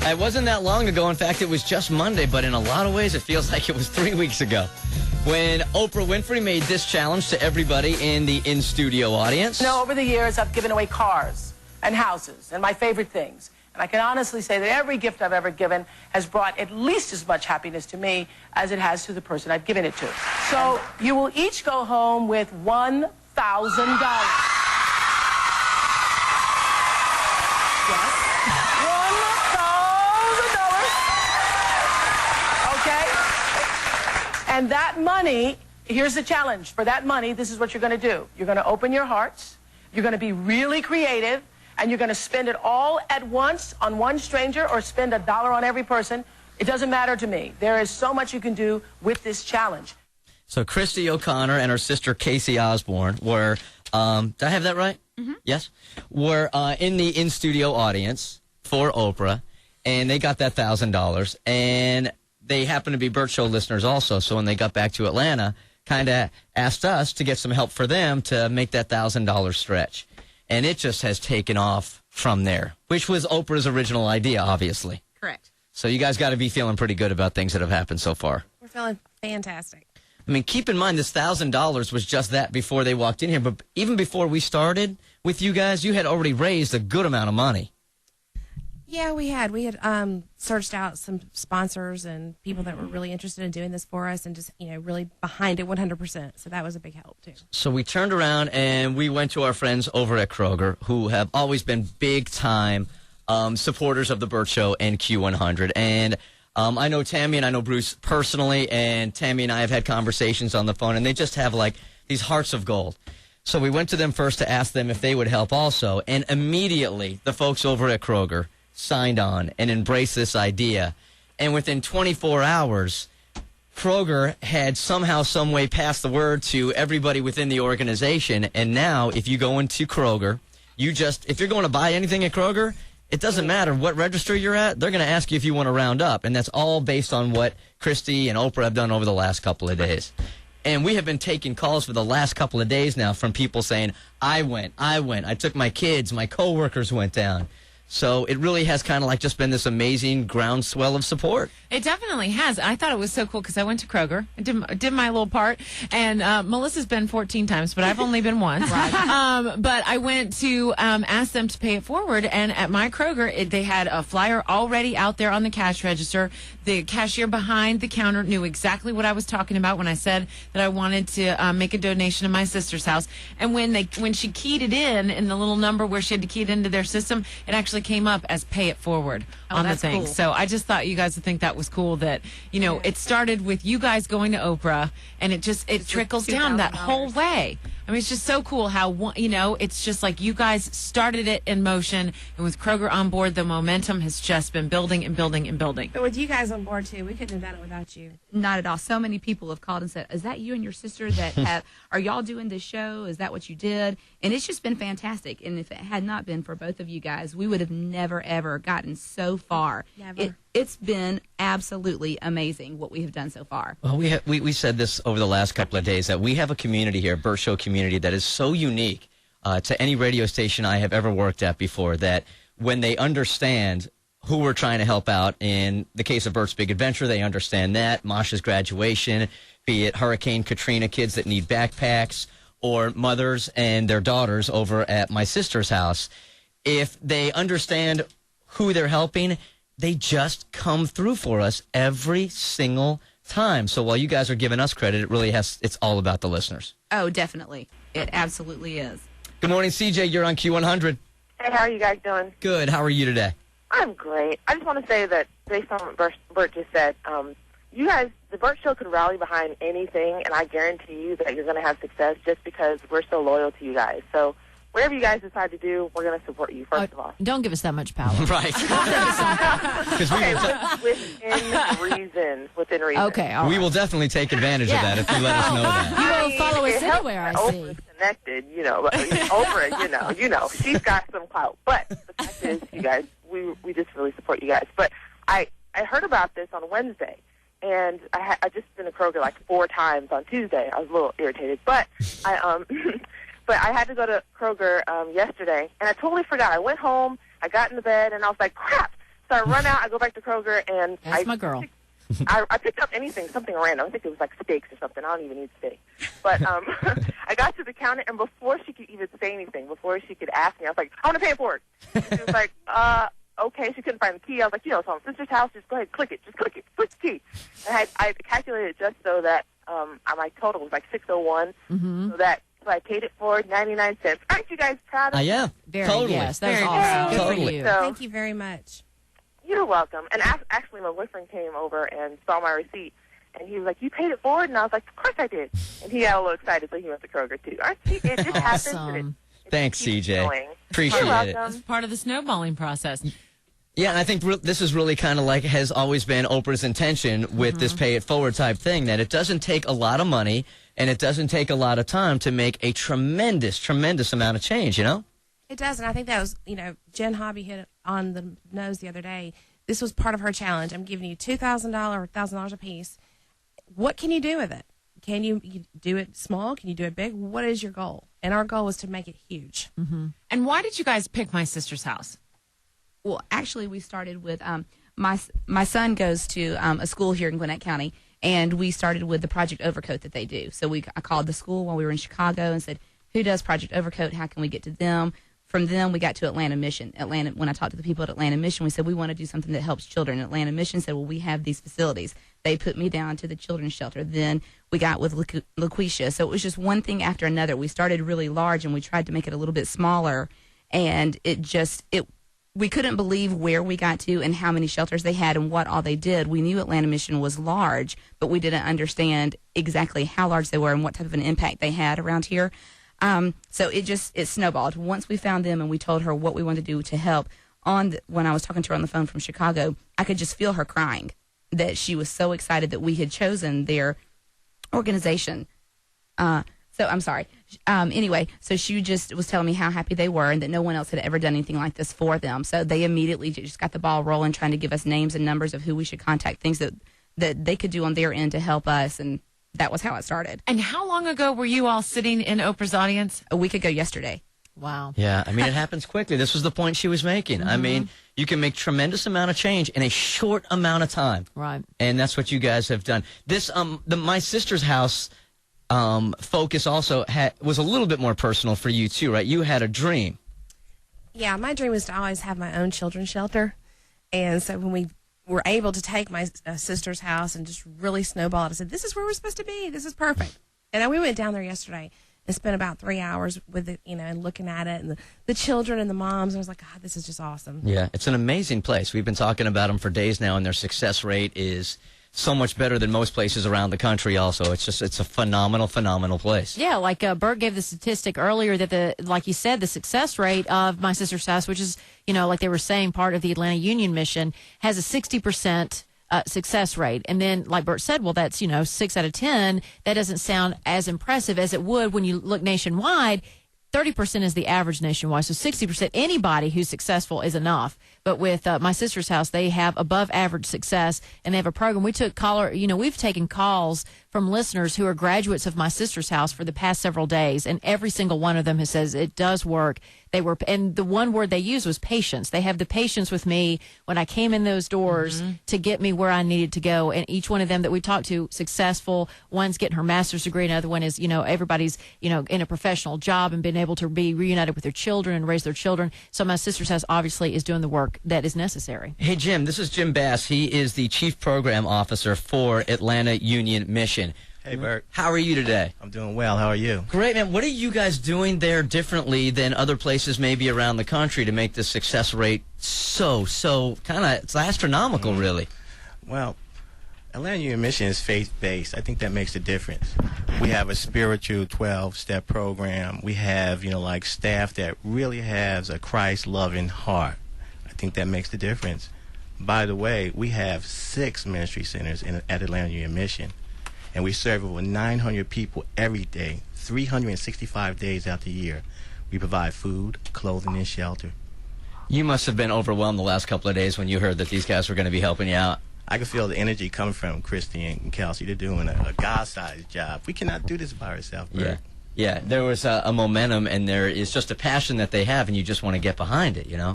It wasn't that long ago. In fact, it was just Monday, but in a lot of ways, it feels like it was 3 weeks ago when Oprah Winfrey made this challenge to everybody in the in-studio audience. You know, over the years, I've given away cars and houses and my favorite things. And I can honestly say that every gift I've ever given has brought at least as much happiness to me as it has to the person I've given it to. So you will each go home with $1,000. Yes. $1,000. Okay? And that money, here's the challenge. For that money, this is what you're going to do. You're going to open your hearts. You're going to be really creative. And you're going to spend it all at once on one stranger or spend $1 on every person. It doesn't matter to me. There is so much you can do with this challenge. So Christy O'Connor and her sister Casey Osborne were, did I have that right? Mm-hmm. Yes? Were in the in-studio audience for Oprah, and they got that $1,000. And they happen to be Bert Show listeners also, so when they got back to Atlanta, kind of asked us to get some help for them to make that $1,000 stretch. And it just has taken off from there, which was Oprah's original idea, obviously. Correct. So you guys got to be feeling pretty good about things that have happened so far. We're feeling fantastic. I mean, keep in mind this $1,000 was just that before they walked in here. But even before we started with you guys, you had already raised a good amount of money. Yeah, we had searched out some sponsors and people that were really interested in doing this for us and just, really behind it 100%. So that was a big help, too. So we turned around and we went to our friends over at Kroger, who have always been big-time supporters of the Bert Show and Q100. And I know Tammy and I know Bruce personally, and Tammy and I have had conversations on the phone, and they just have, these hearts of gold. So we went to them first to ask them if they would help also, and immediately the folks over at Kroger signed on and embraced this idea. And within 24 hours, Kroger had somehow, some way passed the word to everybody within the organization. And now, if you go into Kroger, if you're going to buy anything at Kroger, it doesn't matter what register you're at. They're going to ask you if you want to round up. And that's all based on what Christy and Oprah have done over the last couple of days. And we have been taking calls for the last couple of days now from people saying, I went. I took my kids. My coworkers went down. So it really has kind of just been this amazing groundswell of support. It definitely has. I thought it was so cool because I went to Kroger. I did my little part. And Melissa's been 14 times, but I've only been once. Right. But I went to ask them to pay it forward. And at my Kroger, they had a flyer already out there on the cash register. The cashier behind the counter knew exactly what I was talking about when I said that I wanted to make a donation to my sister's house. And when she keyed it in the little number where she had to key it into their system, it actually came up as Pay It Forward on the thing. Cool. So I just thought you guys would think that was cool that, it started with you guys going to Oprah and it trickles down that whole way. I mean, it's just so cool how, it's just like you guys started it in motion, and with Kroger on board, the momentum has just been building and building and building. But with you guys on board, too, we couldn't have done it without you. Not at all. So many people have called and said, is that you and your sister that are y'all doing this show? Is that what you did? And it's just been fantastic. And if it had not been for both of you guys, we would have never, ever gotten so far. Never. It's been absolutely amazing what we have done so far. Well, we said this over the last couple of days, that we have a community here, Bert Show community, that is so unique to any radio station I have ever worked at before, that when they understand who we're trying to help out, in the case of Bert's Big Adventure, they understand that, Masha's graduation, be it Hurricane Katrina kids that need backpacks, or mothers and their daughters over at my sister's house. If they understand who they're helping, they just come through for us every single time. So while you guys are giving us credit, it's all about the listeners. Oh, definitely. It absolutely is. Good morning, CJ. You're on Q100. Hey, how are you guys doing? Good. How are you today? I'm great. I just want to say that based on what Bert just said, you guys, the Bert Show could rally behind anything, and I guarantee you that you're going to have success just because we're so loyal to you guys. So whatever you guys decide to do, we're going to support you, first of all. Don't give us that much power. Right. Within reason. Okay, all right. We will definitely take advantage of that if you let us know that. You will follow us anywhere, I see. Oprah's connected, Oprah, she's got some clout. But the fact is, you guys, we just really support you guys. But I heard about this on Wednesday, and I just been to Kroger 4 times on Tuesday. I was a little irritated, but But I had to go to Kroger yesterday, and I totally forgot. I went home, I got into bed, and I was like, crap. So I run out, I go back to Kroger, and That's my girl. I picked up something random. I think it was like steaks or something. I don't even eat steak. But I got to the counter, and before she could even say anything, before she could ask me, I was like, I want to pay it forward. And she was like, okay. She couldn't find the key. I was like, it's on sister's house. Just go ahead, click it. Just click it. Click the key. And I calculated just so that my total was like 601. Mm-hmm. So I paid it forward 99 cents. Aren't you guys proud of me? Yeah, Very, totally. yes, that's Very awesome. good. Good for Totally. you. So, Thank you very much. You're welcome. And actually, my boyfriend came over and saw my receipt, and he was like, "You paid it forward?" And I was like, "Of course I did." And he got a little excited, so he went to Kroger too. It just happens. And it Thanks, keeps CJ. going. Appreciate You're it. welcome. It's part of the snowballing process. Yeah, and I think this is really kind of like has always been Oprah's intention with this pay it forward type thing, that it doesn't take a lot of money and it doesn't take a lot of time to make a tremendous, tremendous amount of change, you know? It does, and I think that was, Jen Hobby hit it on the nose the other day. This was part of her challenge. I'm giving you $2,000 or $1,000 a piece. What can you do with it? Can you do it small? Can you do it big? What is your goal? And our goal was to make it huge. Mm-hmm. And why did you guys pick My Sister's House? Well, actually, we started with my son goes to a school here in Gwinnett County, and we started with the Project Overcoat that they do. So I called the school while we were in Chicago and said, who does Project Overcoat? How can we get to them? From them, we got to Atlanta Mission. When I talked to the people at Atlanta Mission, we said, we want to do something that helps children. Atlanta Mission said, well, we have these facilities. They put me down to the children's shelter. Then we got with LaQuisha. So it was just one thing after another. We started really large, and we tried to make it a little bit smaller. And we couldn't believe where we got to and how many shelters they had and what all they did. We knew Atlanta Mission was large, but we didn't understand exactly how large they were and what type of an impact they had around here. So it snowballed. Once we found them and we told her what we wanted to do to help, when I was talking to her on the phone from Chicago, I could just feel her crying, that she was so excited that we had chosen their organization. So I'm sorry. Anyway, so she just was telling me how happy they were and that no one else had ever done anything like this for them. So they immediately just got the ball rolling, trying to give us names and numbers of who we should contact, things that they could do on their end to help us. And that was how it started. And how long ago were you all sitting in Oprah's audience? A week ago yesterday. Wow. Yeah, I mean, it happens quickly. This was the point she was making. I mean, you can make tremendous amount of change in a short amount of time. Right. And that's what you guys have done. This, My Sister's House focus also was a little bit more personal for you too, right? You had a dream. Yeah, my dream was to always have my own children's shelter. And so when we were able to take my sister's house and just really snowball it, I said, this is where we're supposed to be. This is perfect. And then we went down there yesterday and spent about 3 hours with it, and looking at it and the children and the moms. And I was like, God, this is just awesome. Yeah, it's an amazing place. We've been talking about them for days now, and their success rate is so much better than most places around the country also. It's a phenomenal, phenomenal place. Yeah, like Bert gave the statistic earlier that like you said, the success rate of My Sister's House, which is, like they were saying, part of the Atlanta Union mission, has a 60% success rate. And then, like Bert said, well, that's, 6 out of 10. That doesn't sound as impressive as it would when you look nationwide. 30% is the average nationwide, so 60%, anybody who's successful is enough. But with My Sister's House, they have above average success, and they have a program. We've taken calls from listeners who are graduates of My Sister's House for the past several days, and every single one of them has says it does work. And the one word they used was patience. They have the patience with me when I came in those doors to get me where I needed to go. And each one of them that we talked to, successful. One's getting her master's degree. Another one is, everybody's, in a professional job and been able to be reunited with their children and raise their children. So My Sister's House obviously is doing the work that is necessary. Hey, Jim, this is Jim Bass. He is the Chief Program Officer for Atlanta Union Mission. Hey, Bert. How are you today? I'm doing well. How are you? Great, man. What are you guys doing there differently than other places maybe around the country to make the success rate so kind of, it's astronomical, really? Well, Atlanta Union Mission is faith-based. I think that makes a difference. We have a spiritual 12-step program. We have, like staff that really has a Christ-loving heart. I think that makes the difference. By the way, we have 6 ministry centers at Atlanta Union Mission. And we serve over 900 people every day, 365 days out the year. We provide food, clothing, and shelter. You must have been overwhelmed the last couple of days when you heard that these guys were going to be helping you out. I can feel the energy coming from Christy and Kelsey. They're doing a God-sized job. We cannot do this by ourselves, Bert. Yeah. There was a momentum, and there is just a passion that they have, and you just want to get behind it,